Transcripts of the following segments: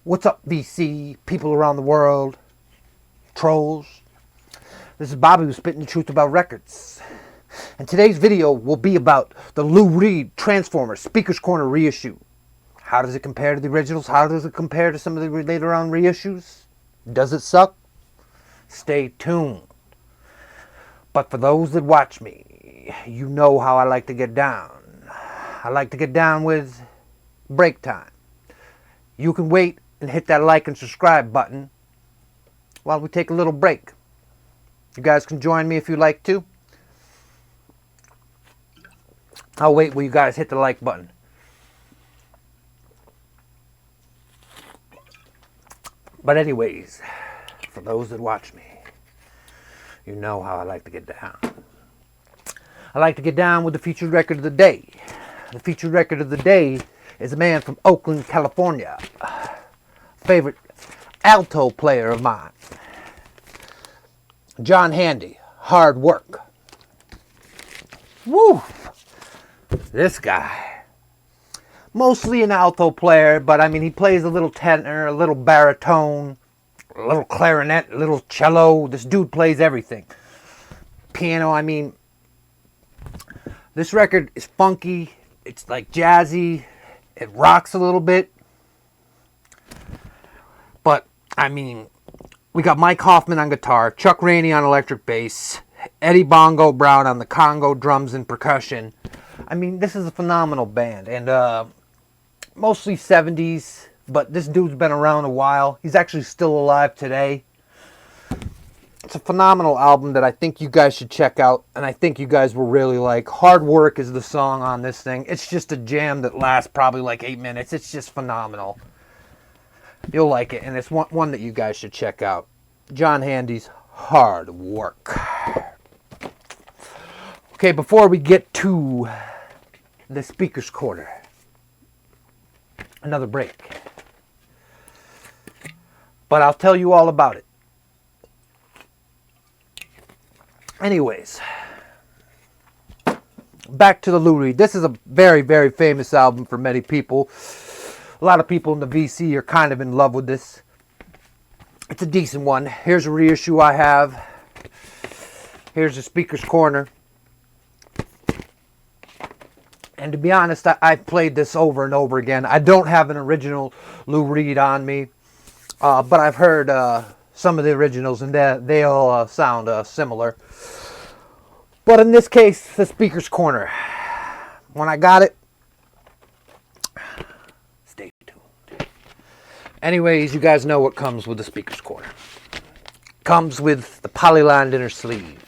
What's up, VC, people around the world, trolls? This is Bobby who's spitting the truth about records. And today's video will be about the Lou Reed Transformers Speaker's Corner reissue. How does it compare to the originals? How does it compare to some of the later on reissues? Does it suck? Stay tuned. But for those that watch me, you know how I like to get down. I like to get down with break time. You can wait and hit that like and subscribe button while we take a little break. You guys can join me if you like to. I'll wait while you guys hit the like button. But anyways, for those that watch me, you know how I like to get down. I like to get down with the featured record of the day. The featured record of the day is a man from Oakland, California. Favorite alto player of mine. John Handy. Hard work. Woo! This guy. Mostly an alto player, but I mean he plays a little tenor, a little baritone, a little clarinet, a little cello. This dude plays everything. Piano, I mean, this record is funky. It's like jazzy. It rocks a little bit. But, I mean, we got Mike Hoffman on guitar, Chuck Rainey on electric bass, Eddie Bongo Brown on the Congo drums and percussion. I mean, this is a phenomenal band. And mostly 70s, but this dude's been around a while. He's actually still alive today. It's a phenomenal album that I think you guys should check out, and I think you guys will really like. Hard Work is the song on this thing. It's just a jam that lasts probably like 8 minutes. It's just phenomenal. You'll like it, and it's one that you guys should check out. John Handy's Hard Work. Okay, before we get to the Speaker's Corner, another break. But I'll tell you all about it. Anyways, back to the Lou Reed. This is a very, very famous album for many people. A lot of people in the VC are kind of in love with this. It's a decent one. Here's a reissue I have. Here's the Speaker's Corner. And to be honest, I've played this over and over again. I don't have an original Lou Reed on me. But I've heard some of the originals, and they all sound similar. But in this case, the Speaker's Corner. When I got it, stay tuned. Anyways, you guys know what comes with the Speaker's Corner. Comes with the polylined inner sleeve.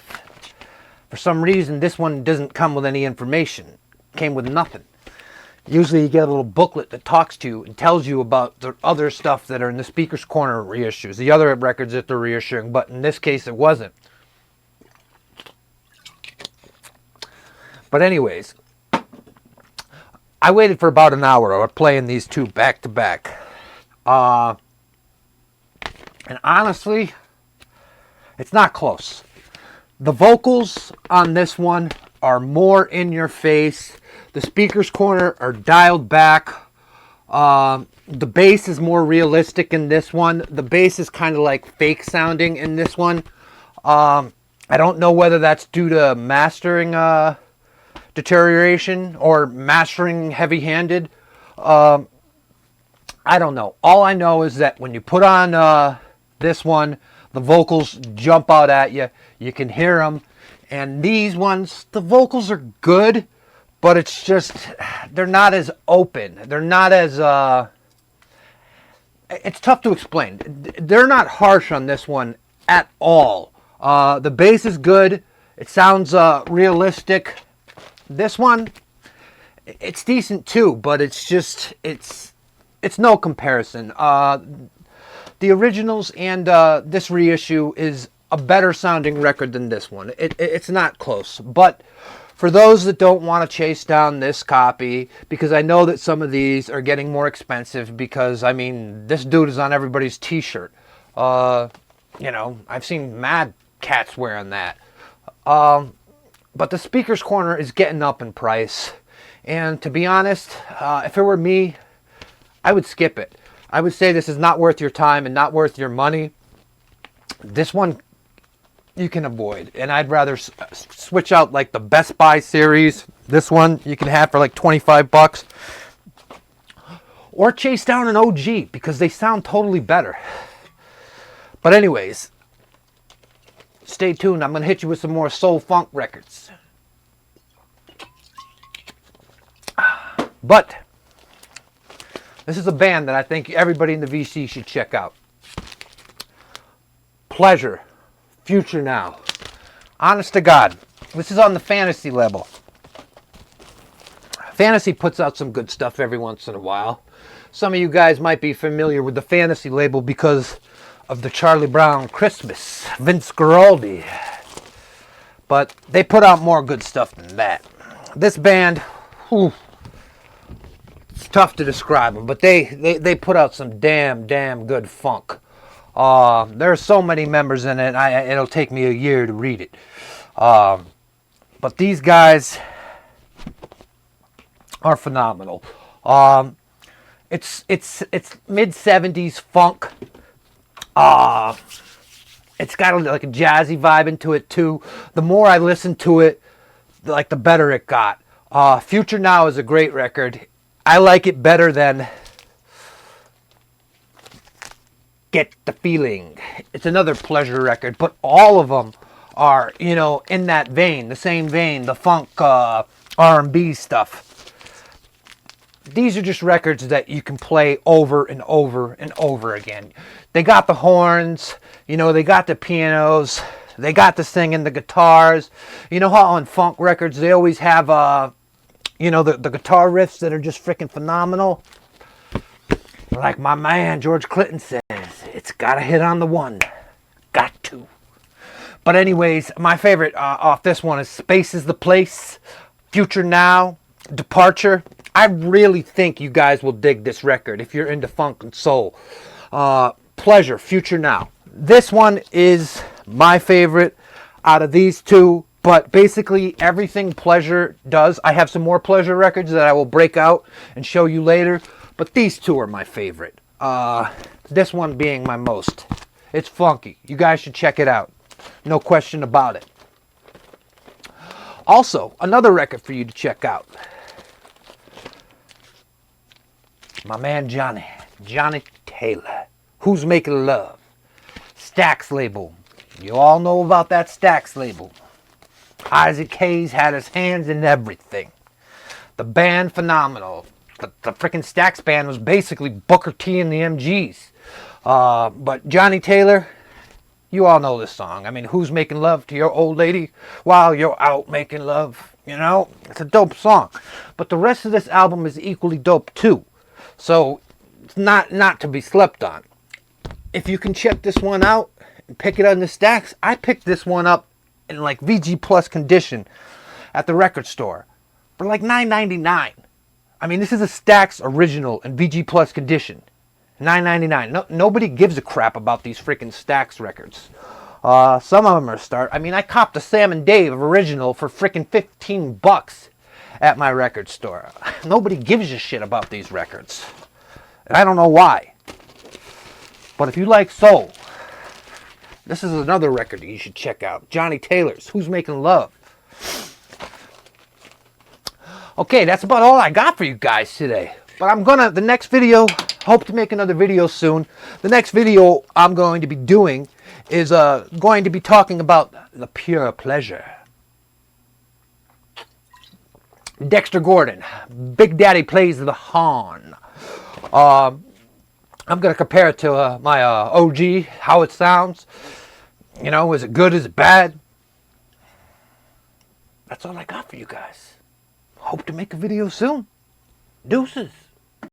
For some reason, this one doesn't come with any information. It came with nothing. Usually you get a little booklet that talks to you and tells you about the other stuff that are in the Speaker's Corner reissues, the other records that they're reissuing, but in this case it wasn't. But anyways, I waited for about an hour of playing these two back to back. And honestly, it's not close. The vocals on this one are more in your face. The Speaker's Corner are dialed back. The bass is more realistic in this one. The bass is kind of like fake sounding in this one. I don't know whether that's due to mastering deterioration or mastering heavy-handed. I don't know. All I know is that when you put on this one, the vocals jump out at you. You can hear them. And these ones, the vocals are good, but it's just, they're not as open. They're not as, it's tough to explain. They're not harsh on this one at all. The bass is good. It sounds realistic. This one, it's decent too, but it's just, it's no comparison. The originals and this reissue is a better sounding record than this one. It's not close. But for those that don't want to chase down this copy, because I know that some of these are getting more expensive because, I mean, this dude is on everybody's t-shirt. You know, I've seen mad cats wearing that. But the Speaker's Corner is getting up in price. And to be honest, if it were me, I would skip it. I would say this is not worth your time and not worth your money. This one you can avoid, and I'd rather switch out like the Best Buy series. This one you can have for like 25 bucks, or chase down an OG because they sound totally better. But anyways, stay tuned. I'm gonna hit you with some more soul funk records. But this is a band that I think everybody in the VC should check out. Pleasure, Future Now. Honest to God, this is on the Fantasy label. Fantasy puts out some good stuff every once in a while. Some of you guys might be familiar with the Fantasy label because of the Charlie Brown Christmas, Vince Guaraldi. But they put out more good stuff than that. This band, whew, it's tough to describe them, but they put out some damn good funk. There's so many members in it, it'll take me a year to read it. But these guys are phenomenal. It's mid-70s funk. It's got like a jazzy vibe into it too. The more I listened to it, like the better it got. Future Now is a great record. I like it better than Get the Feeling. It's another Pleasure record, but all of them are, you know, in that vein, the same vein, the funk, R&B stuff. These are just records that you can play over and over and over again. They got the horns, you know, they got the pianos, they got the singing, the guitars. You know how on funk records they always have, you know, the guitar riffs that are just freaking phenomenal? Like my man George Clinton says, it's gotta hit on the one. Got to. But anyways, my favorite off this one is Space is the Place, Future Now, Departure. I really think you guys will dig this record if you're into funk and soul. Pleasure, Future Now. This one is my favorite out of these two. But basically everything Pleasure does, I have some more Pleasure records that I will break out and show you later. But these two are my favorite. This one being my most. It's funky. You guys should check it out. No question about it. Also, another record for you to check out. My man Johnny Taylor. Who's Making Love? Stax label. You all know about that Stax label. Isaac Hayes had his hands in everything. The band, phenomenal. The freaking Stax band was basically Booker T and the MGs. But Johnny Taylor, you all know this song. I mean, Who's Making Love to Your Old Lady While You're Out Making Love? You know, it's a dope song. But the rest of this album is equally dope too. So, it's not to be slept on. If you can check this one out and pick it on the Stax, I picked this one up in like VG Plus condition at the record store for like $9.99. I mean, this is a Stax original in VG Plus condition. $9.99. Nobody gives a crap about these freaking Stax records. Some of them are I mean, I copped a Sam and Dave original for freaking 15 bucks at my record store. Nobody gives a shit about these records. And I don't know why. But if you like soul, this is another record that you should check out. Johnny Taylor's Who's Making Love. Okay, that's about all I got for you guys today. But the next video, hope to make another video soon. The next video I'm going to be doing is going to be talking about the pure pleasure. Dexter Gordon, Big Daddy Plays the Horn. I'm going to compare it to my OG, how it sounds. You know, is it good, is it bad? That's all I got for you guys. Hope to make a video soon. Deuces.